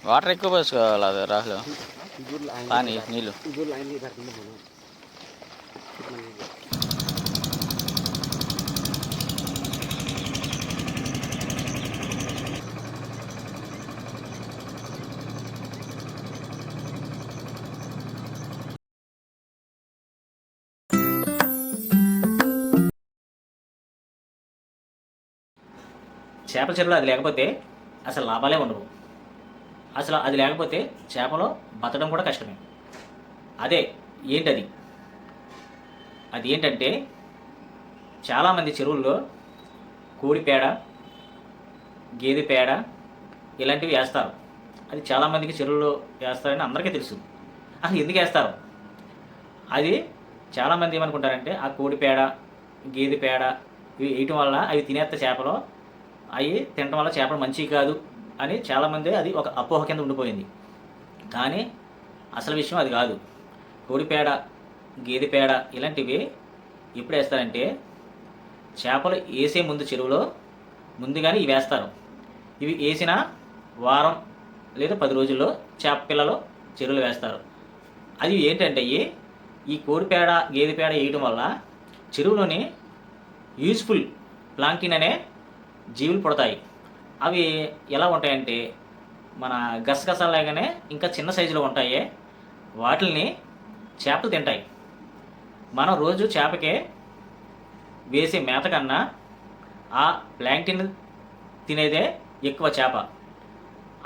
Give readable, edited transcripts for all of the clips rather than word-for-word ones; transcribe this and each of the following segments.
Water ఎక్కువ పోసుకోవాలి అది రాహుల్ పానీ నీళ్ళు. చేపల చెరువులో అది లేకపోతే అసలు లాభాలే ఉండవు. అసలు అది లేకపోతే చేపలు బతకడం కూడా కష్టమే. అదే ఏంటది? అది ఏంటంటే చాలామంది చెరువుల్లో కోడి పేడ, గేదె పేడ ఇలాంటివి వేస్తారు. అది చాలామందికి చెరువుల్లో వేస్తారని అందరికీ తెలుసు. అసలు ఎందుకు వేస్తారు? అది చాలామంది ఏమనుకుంటారంటే ఆ కోడి పేడ, గేదె పేడ ఇవి వేయటం వల్ల అవి తినేస్తే చేపలు అవి తినటం వల్ల చేపలు మంచివి కాదు అని చాలామంది అది ఒక అపోహ కింద ఉండిపోయింది. కానీ అసలు విషయం అది కాదు. కోడి పేడ, గేదె పేడ ఇలాంటివి ఎప్పుడు వేస్తారంటే చేపలు వేసే ముందు చెరువులో ముందుగానే ఇవి వేస్తారు. ఇవి వేసిన వారం లేదా 10 రోజుల్లో చేప పిల్లలు చెరువులు వేస్తారు. అది ఏంటంటే ఈ కోడి పేడ, గేదె పేడ వేయటం వల్ల చెరువులోని యూజ్ఫుల్ ప్లాంక్టిన్ అనే జీవులు పుడతాయి. అవి ఎలా ఉంటాయంటే మన గసగసాలాగానే ఇంకా చిన్న సైజులో ఉంటాయి. వాటిని చేపలు తింటాయి. మనం రోజు చేపకే వేసే మేత కన్నా ఆ ప్లాంక్టిన్ తినేదే ఎక్కువ చేప.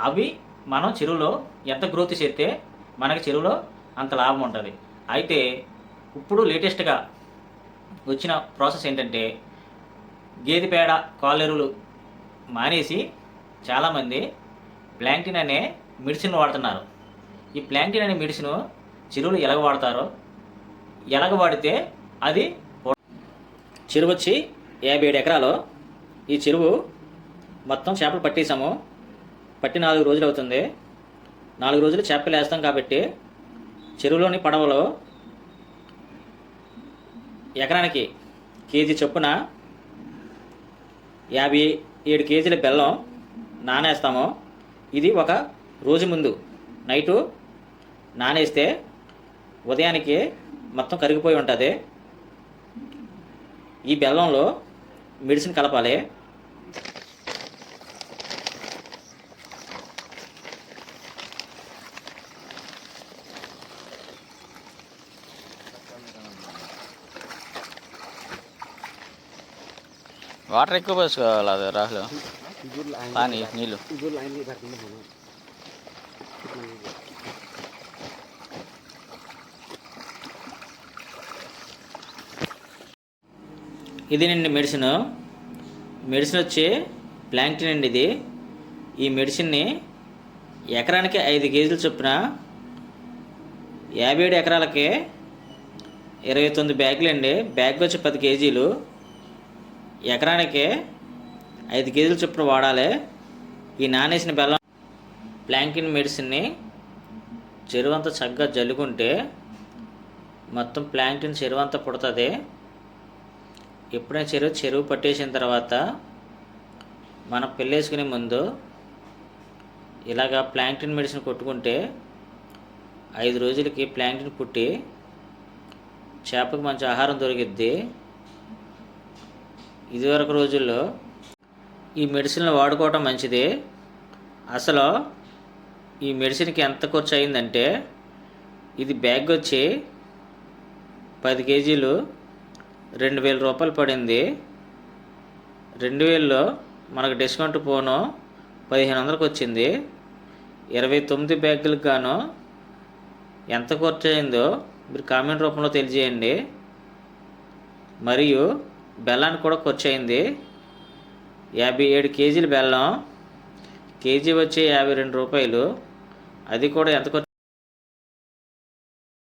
అవి మనం చెరువులో ఎంత గ్రోత్ చేస్తే మనకి చెరువులో అంత లాభం ఉంటుంది. అయితే ఇప్పుడు లేటెస్ట్గా వచ్చిన ప్రాసెస్ ఏంటంటే గేదె పేడ, కాలెరువులు మానేసి చాలామంది ప్లాంక్టిన్ అనే మెడిసిన్ వాడుతున్నారు. ఈ ప్లాంక్టిన్ అనే మెడిసిన్ చెరువులు ఎలాగ వాడతారో, ఎలాగ వాడితే అది చెరువు వచ్చి 57 ఎకరాలు. ఈ చెరువు మొత్తం చేపలు పట్టేసాము. పట్టి 4 రోజులు అవుతుంది. 4 రోజులు చేపలు వేస్తాం కాబట్టి చెరువులోని పడవలో ఎకరానికి కేజీ చొప్పున 57 కేజీల బెల్లం నానేస్తాము. ఇది ఒక రోజు ముందు నైటు నానేస్తే ఉదయానికి మొత్తం కరిగిపోయి ఉంటుంది. ఈ బెల్లంలో మెడిసిన్ కలపాలి. వాటర్ ఎక్కువ పోసుకోవాలి అది రాహుల్ పానీ నీళ్ళు. ఇది అండి మెడిసిన్ వచ్చి ప్లాంక్టిన్ అండి. ఇది ఈ మెడిసిన్ని ఎకరానికి 5 కేజీలు చొప్పున 57 ఎకరాలకి 29 బ్యాగులు అండి. బ్యాగ్ వచ్చి 10 కేజీలు. ఎకరానికి 5 కేజీలు చొప్పున వాడాలి. ఈ నానేసిన బెల్లం ప్లాంక్టిన్ మెడిసిన్ని చెరువు అంతా చక్కగా జల్లుకుంటే మొత్తం ప్లాంక్టిన్ చెరువు అంతా పుడుతుంది. ఎప్పుడైనా చెరువు పట్టేసిన తర్వాత మనం పెళ్ళేసుకునే ముందు ఇలాగా ప్లాంక్టిన్ మెడిసిన్ కొట్టుకుంటే 5 రోజులకి ప్లాంక్టిన్ పుట్టి చేపకు మంచి ఆహారం దొరికిద్ది. ఇదివరకు రోజుల్లో ఈ మెడిసిన్లు వాడుకోవటం మంచిది. అసలు ఈ మెడిసిన్కి ఎంత ఖర్చు అయిందంటే ఇది బ్యాగ్ వచ్చి 10 కేజీలు 2000 రూపాయలు పడింది. 2000లో మనకు డిస్కౌంట్ పోను 1500కి వచ్చింది. 29 బ్యాగులకు గాను ఎంత ఖర్చు అయిందో మీరు కామెంట్ రూపంలో తెలియజేయండి. మరియు బెల్లానికి కూడా ఖర్చు అయింది. 57 కేజీల బెల్లం కేజీ వచ్చి 52 రూపాయలు. అది కూడా ఎంత ఖర్చు